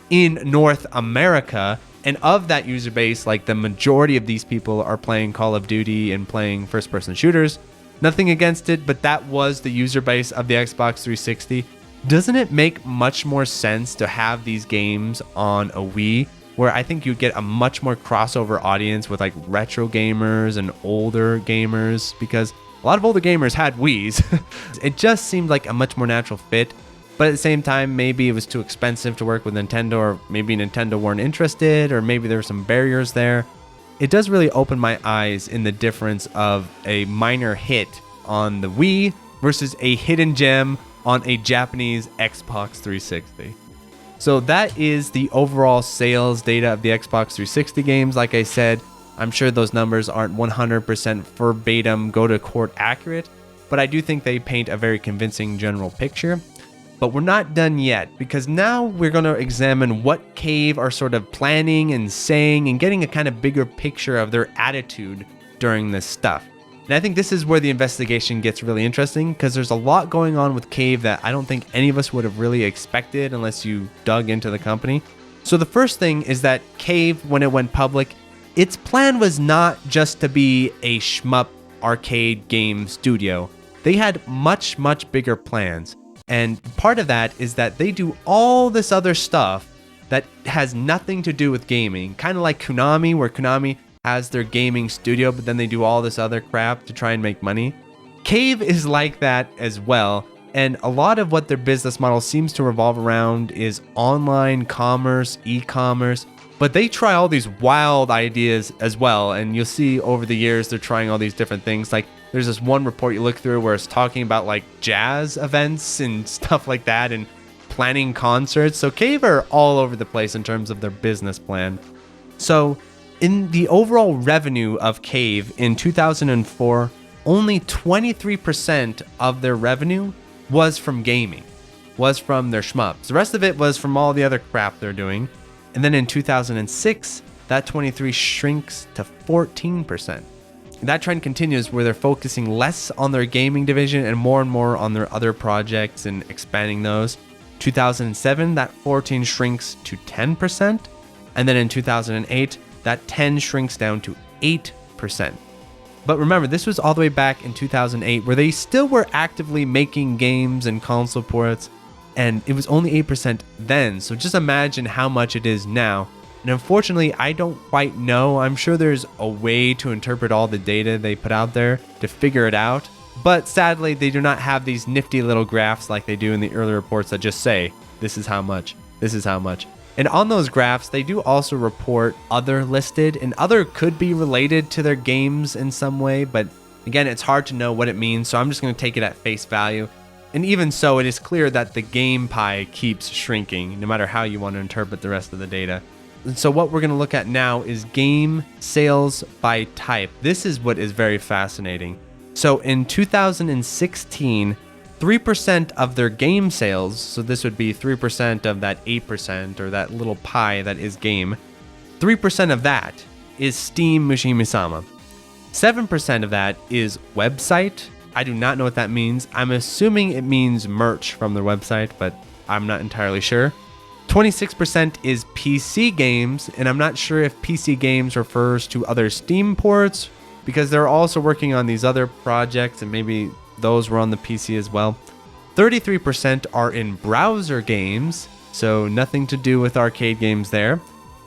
in North America. And of that user base, like the majority of these people are playing Call of Duty and playing first-person shooters. Nothing against it, but that was the user base of the Xbox 360. Doesn't it make much more sense to have these games on a Wii, where I think you'd get a much more crossover audience with like retro gamers and older gamers? Because a lot of older gamers had Wiis. It just seemed like a much more natural fit. But at the same time, maybe it was too expensive to work with Nintendo, or maybe Nintendo weren't interested, or maybe there were some barriers there. It does really open my eyes in the difference of a minor hit on the Wii versus a hidden gem on a Japanese Xbox 360. So that is the overall sales data of the Xbox 360 games. Like I said, I'm sure those numbers aren't 100% verbatim go to court accurate, but I do think they paint a very convincing general picture. But we're not done yet, because now we're going to examine what Cave are sort of planning and saying and getting a kind of bigger picture of their attitude during this stuff. And I think this is where the investigation gets really interesting, because there's a lot going on with Cave that I don't think any of us would have really expected unless you dug into the company. So the first thing is that Cave, when it went public, its plan was not just to be a shmup arcade game studio. They had much, much bigger plans. And part of that is that they do all this other stuff that has nothing to do with gaming. Kind of like Konami, where Konami has their gaming studio, but then they do all this other crap to try and make money. Cave is like that as well. And a lot of what their business model seems to revolve around is online commerce, e-commerce. But they try all these wild ideas as well. And you'll see over the years, they're trying all these different things. Like there's this one report you look through where it's talking about like jazz events and stuff like that and planning concerts. So Cave are all over the place in terms of their business plan. So in the overall revenue of Cave in 2004, only 23% of their revenue was from gaming, was from their shmups. The rest of it was from all the other crap they're doing. And then in 2006, that 23 shrinks to 14%. that trend continues where they're focusing less on their gaming division and more on their other projects and expanding those. 2007, that 14 shrinks to 10%. And then in 2008, that 10 shrinks down to 8%. But remember, this was all the way back in 2008 where they still were actively making games and console ports, and it was only 8% then. So just imagine how much it is now. And unfortunately, I don't quite know. I'm sure there's a way to interpret all the data they put out there to figure it out. But sadly, they do not have these nifty little graphs like they do in the early reports that just say, this is how much, this is how much. And on those graphs, they do also report other listed, and other could be related to their games in some way. But again, it's hard to know what it means. So I'm just going to take it at face value. And even so, it is clear that the game pie keeps shrinking, no matter how you want to interpret the rest of the data. And so what we're going to look at now is game sales by type. This is what is very fascinating. So in 2016, 3% of their game sales, so this would be 3% of that 8% or that little pie that is game, 3% of that is Steam Mushimi-sama. 7% of that is website. I do not know what that means. I'm assuming it means merch from their website, but I'm not entirely sure. 26% is PC games, and I'm not sure if PC games refers to other Steam ports, because they're also working on these other projects, and maybe those were on the PC as well. 33% are in browser games, so nothing to do with arcade games there.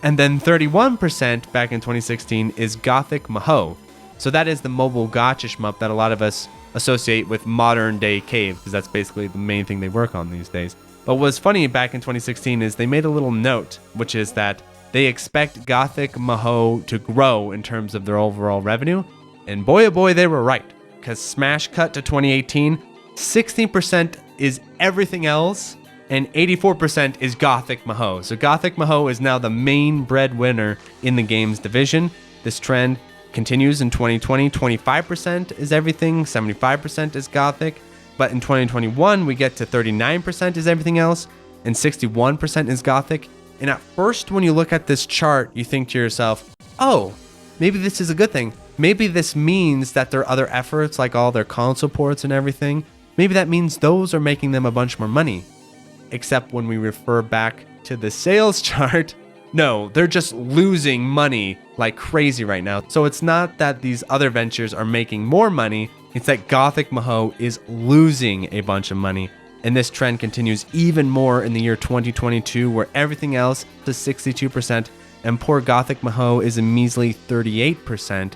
And then 31% back in 2016 is Gothic Maho. So that is the mobile gacha shmup that a lot of us associate with modern day Cave, because that's basically the main thing they work on these days. But what's funny back in 2016 is they made a little note, which is that they expect Gothic Maho to grow in terms of their overall revenue. And boy, oh boy, they were right. Because smash cut to 2018, 16% is everything else, and 84% is Gothic Maho. So Gothic Maho is now the main breadwinner in the games division. This trend continues in 2020. 25% is everything, 75% is Gothic. But in 2021, we get to 39% is everything else, and 61% is Gothic. And at first, when you look at this chart, you think to yourself, oh, maybe this is a good thing. Maybe this means that their other efforts, like all their console ports and everything, maybe that means those are making them a bunch more money. Except when we refer back to the sales chart, no, they're just losing money like crazy right now. So it's not that these other ventures are making more money, it's that Gothic Maho is losing a bunch of money. And this trend continues even more in the year 2022, where everything else is 62%, and poor Gothic Maho is a measly 38%.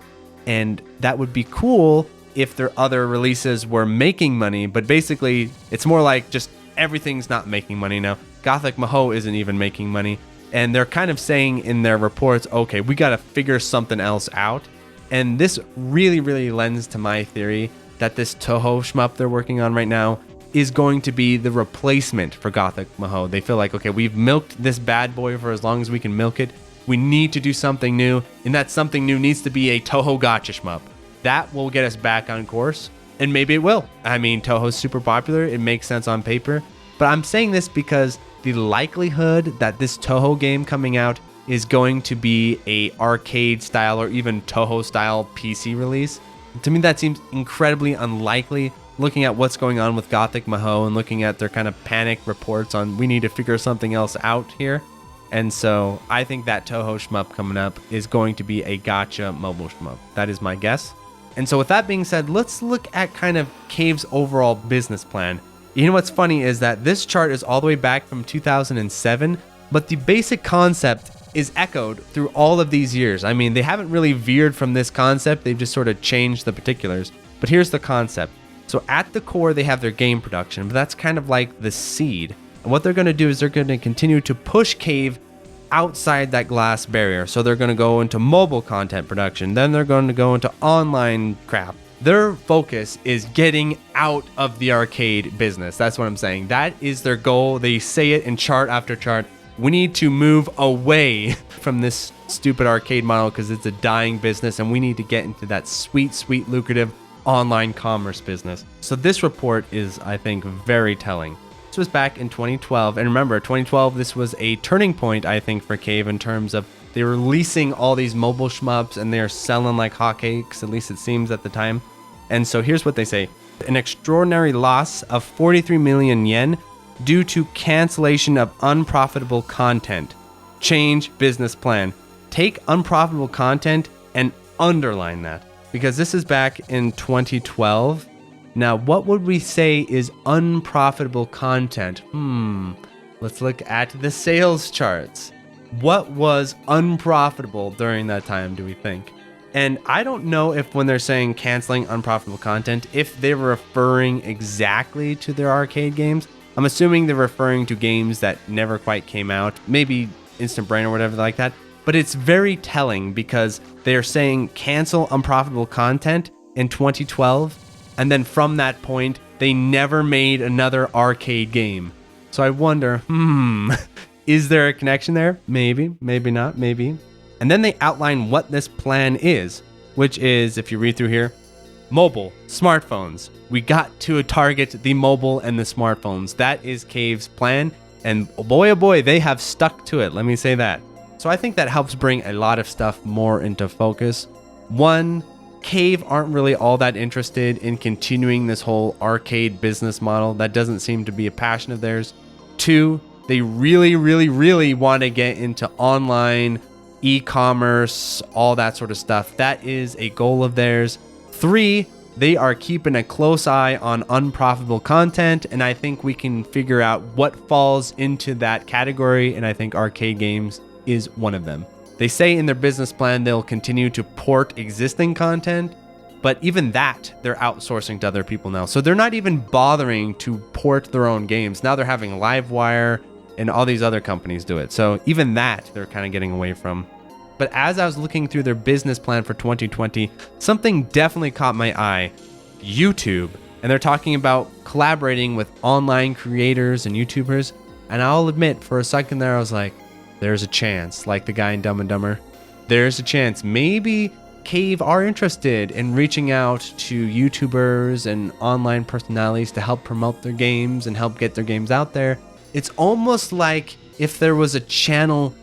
And that would be cool if their other releases were making money, but basically it's more like just everything's not making money now. Gothic Maho isn't even making money. And they're kind of saying in their reports, okay, we got to figure something else out. And this really, really lends to my theory that this Toho shmup they're working on right now is going to be the replacement for Gothic Maho. They feel like, okay, we've milked this bad boy for as long as we can milk it. We need to do something new, and that something new needs to be a Toho gacha shmup. That will get us back on course, and maybe it will. I mean, Toho's super popular. It makes sense on paper. But I'm saying this because the likelihood that this Toho game coming out is going to be a arcade style or even Toho style PC release, to me that seems incredibly unlikely, looking at what's going on with Gothic Maho and looking at their kind of panic reports on we need to figure something else out here. And so I think that Toho shmup coming up is going to be a gacha mobile shmup. That is my guess. And so with that being said, let's look at kind of Cave's overall business plan. You know what's funny is that this chart is all the way back from 2007, but the basic concept is echoed through all of these years. I mean, they haven't really veered from this concept. They've just sort of changed the particulars. But here's the concept. So at the core, they have their game production, but that's kind of like the seed. And what they're going to do is they're going to continue to push Cave outside that glass barrier. So they're going to go into mobile content production. Then they're going to go into online crap. Their focus is getting out of the arcade business. That's what I'm saying. That is their goal. They say it in chart after chart. We need to move away from this stupid arcade model because it's a dying business, and we need to get into that sweet, sweet, lucrative online commerce business. So this report is, I think, very telling. This was back in 2012, and remember, 2012, this was a turning point, I think, for Cave in terms of They were releasing all these mobile shmups and they're selling like hotcakes, at least it seems at the time. And so here's what they say. An extraordinary loss of 43 million yen due to cancellation of unprofitable content. Change business plan. Take unprofitable content and underline that, because this is back in 2012. Now, what would we say is unprofitable content? Let's look at the sales charts. What was unprofitable during that time, do we think? And I don't know if when they're saying canceling unprofitable content, if they're referring exactly to their arcade games. I'm assuming they're referring to games that never quite came out, maybe Instant Brain or whatever like that. But it's very telling because they're saying cancel unprofitable content in 2012. And then from that point, they never made another arcade game. So I wonder, is there a connection there? Maybe, maybe not, maybe. And then they outline what this plan is, which is, if you read through here, mobile, smartphones. We got to target the mobile and the smartphones. That is Cave's plan. And boy, oh boy, they have stuck to it. Let me say that. So I think that helps bring a lot of stuff more into focus. One, Cave aren't really all that interested in continuing this whole arcade business model. That doesn't seem to be a passion of theirs. Two, they really, really, really want to get into online e-commerce, all that sort of stuff. That is a goal of theirs. Three, they are keeping a close eye on unprofitable content, and I think we can figure out what falls into that category, and I think arcade games is one of them. They say in their business plan they'll continue to port existing content, but even that they're outsourcing to other people now. So they're not even bothering to port their own games. Now they're having Livewire and all these other companies do it. So even that they're kind of getting away from. But as I was looking through their business plan for 2020, something definitely caught my eye. YouTube. And they're talking about collaborating with online creators and YouTubers. And I'll admit, for a second there, I was like, there's a chance, like the guy in Dumb and Dumber. There's a chance. Maybe Cave are interested in reaching out to YouTubers and online personalities to help promote their games and help get their games out there. It's almost like if there was a channel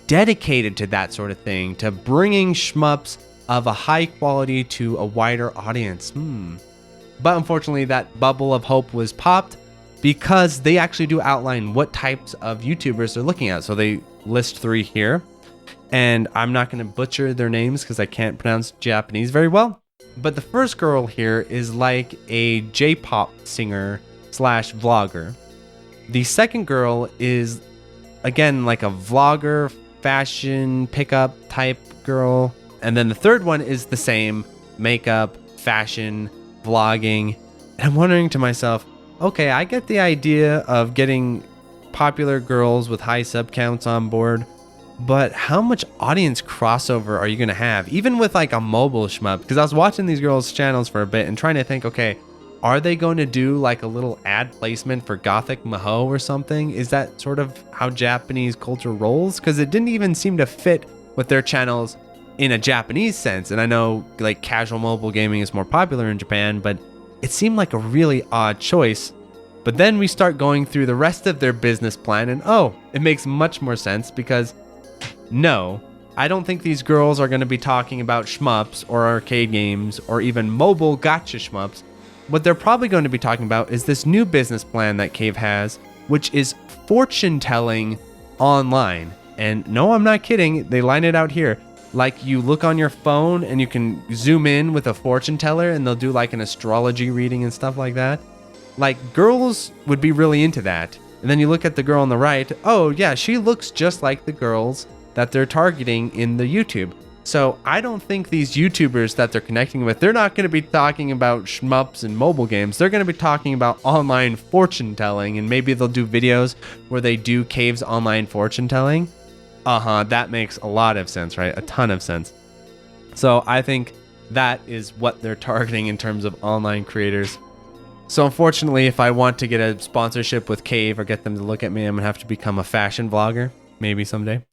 dedicated to that sort of thing, to bringing shmups of a high quality to a wider audience. But unfortunately, that bubble of hope was popped because they actually do outline what types of YouTubers they're looking at. So they list 3 here, and I'm not going to butcher their names because I can't pronounce Japanese very well. But the first girl here is like a J-pop singer / vlogger. The second girl is, again, like a vlogger, fashion pickup type girl. And then the third one is the same, makeup, fashion, vlogging. And I'm wondering to myself, okay, I get the idea of getting popular girls with high sub counts on board, but how much audience crossover are you going to have, even with like a mobile shmup? Because I was watching these girls' channels for a bit and trying to think, okay, are they going to do like a little ad placement for Gothic Maho or something? Is that sort of how Japanese culture rolls? Because it didn't even seem to fit with their channels in a Japanese sense. And I know like casual mobile gaming is more popular in Japan, but it seemed like a really odd choice. But then we start going through the rest of their business plan and it makes much more sense, because no, I don't think these girls are going to be talking about shmups or arcade games or even mobile gotcha shmups. What they're probably going to be talking about is this new business plan that Cave has, which is fortune telling online. And no, I'm not kidding. They line it out here. Like you look on your phone and you can zoom in with a fortune teller and they'll do like an astrology reading and stuff like that. Like girls would be really into that. And then you look at the girl on the right. Oh yeah, she looks just like the girls that they're targeting in the YouTube. So I don't think these YouTubers that they're connecting with, they're not going to be talking about shmups and mobile games. They're going to be talking about online fortune telling, and maybe they'll do videos where they do Cave's online fortune telling. That makes a lot of sense, right? A ton of sense. So I think that is what they're targeting in terms of online creators. So unfortunately, if I want to get a sponsorship with Cave or get them to look at me, I'm going to have to become a fashion vlogger, maybe someday.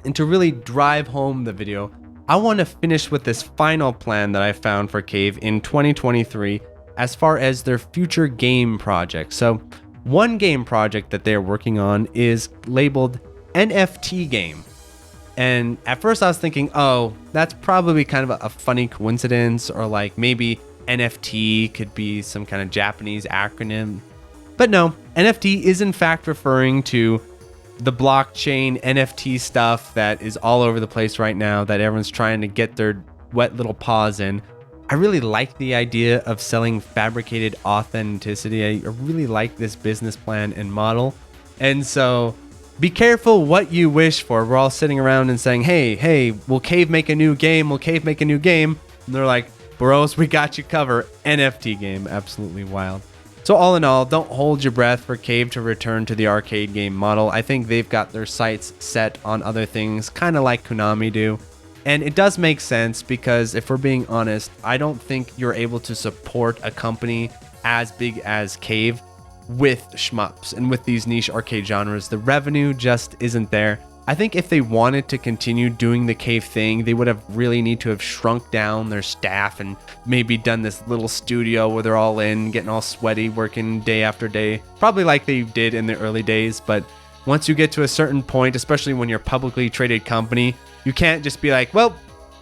And to really drive home the video, I want to finish with this final plan that I found for Cave in 2023 as far as their future game projects. So one game project that they're working on is labeled NFT game. And at first I was thinking, oh, that's probably kind of a funny coincidence, or like maybe NFT could be some kind of Japanese acronym. But no, NFT is in fact referring to the blockchain NFT stuff that is all over the place right now, that everyone's trying to get their wet little paws in. I really like the idea of selling fabricated authenticity. I really like this business plan and model. And so be careful what you wish for. We're all sitting around and saying, hey, will Cave make a new game? Will Cave make a new game? And they're like, bros, we got you covered. NFT game. Absolutely wild. So all in all, don't hold your breath for Cave to return to the arcade game model. I think they've got their sights set on other things, kind of like Konami do. And it does make sense because if we're being honest, I don't think you're able to support a company as big as Cave with shmups and with these niche arcade genres. The revenue just isn't there. I think if they wanted to continue doing the Cave thing, they would have really need to have shrunk down their staff and maybe done this little studio where they're all in, getting all sweaty, working day after day, probably like they did in the early days. But once you get to a certain point, especially when you're a publicly traded company, you can't just be like, well,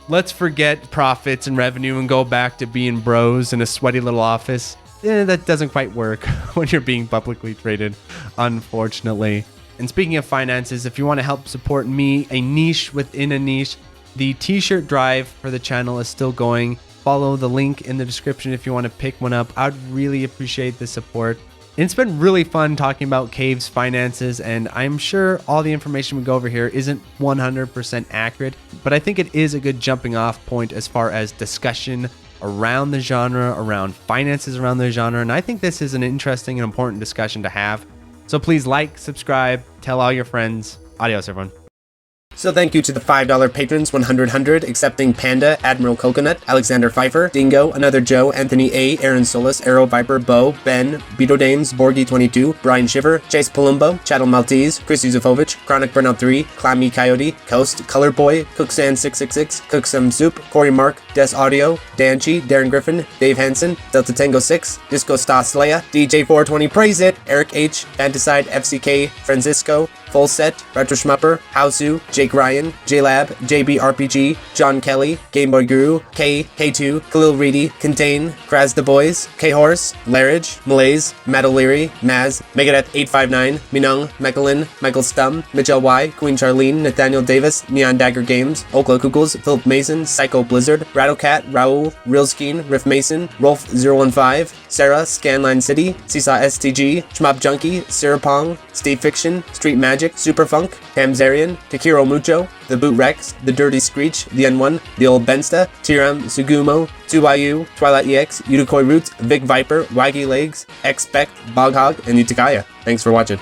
let's forget profits and revenue and go back to being bros in a sweaty little office. That doesn't quite work when you're being publicly traded, unfortunately. And speaking of finances, if you want to help support me, a niche within a niche, the t-shirt drive for the channel is still going. Follow the link in the description if you want to pick one up. I'd really appreciate the support. And it's been really fun talking about Cave's finances, and I'm sure all the information we go over here isn't 100% accurate, but I think it is a good jumping off point as far as discussion around the genre, around finances around the genre, and I think this is an interesting and important discussion to have. So please like, subscribe, tell all your friends. Adios, everyone. So thank you to the $5 patrons, 100, accepting Panda, Admiral Coconut, Alexander Pfeiffer, Dingo, Another Joe, Anthony A, Aaron Solis, Arrow Viper, Bo, Ben, Beetle Dames, Borgie22, Brian Shiver, Chase Palumbo, Chattel Maltese, Chris Yuzufovich, Chronic Burnout 3, Clammy Coyote, Coast, Color Boy, Cooksan666, Cooksome Soup, Corey Mark, Des Audio, Danchi, Darren Griffin, Dave Hansen, Delta Tango 6, Disco Star Slaya, DJ420 Praise It, Eric H, Fantaside, FCK, Francisco, Full Set, Retro Schmupper, Hausu, Jake Ryan, JLab, JBRPG, John Kelly, Gameboy Guru, K, K2, Khalil Reedy, Contain, Kraz the Boys, K-Horse, Larridge, Malaise, Matt O'Leary, Maz, Megadeth 859, Minung, Mechalin, Michael Stum, Mitchell Y, Queen Charlene, Nathaniel Davis, Neon Dagger Games, Okla Kukels, Philip Mason, Psycho Blizzard, Rattlecat, Raul, Realskeen, Riff Mason, Rolf015, Sarah, Scanline City, Seesaw STG, Schmop Junkie, Sirapong, Steve Fiction, Street Magic, Superfunk, Hamzarian, Takiro Mucho, The Boot Rex, The Dirty Screech, The N1, The Old Bensta, Tiram, Sugumo, 2YU, Twilight EX, Udikoi Roots, Vic Viper, Waggy Legs, Expect, Boghog, and Utakaya. Thanks for watching.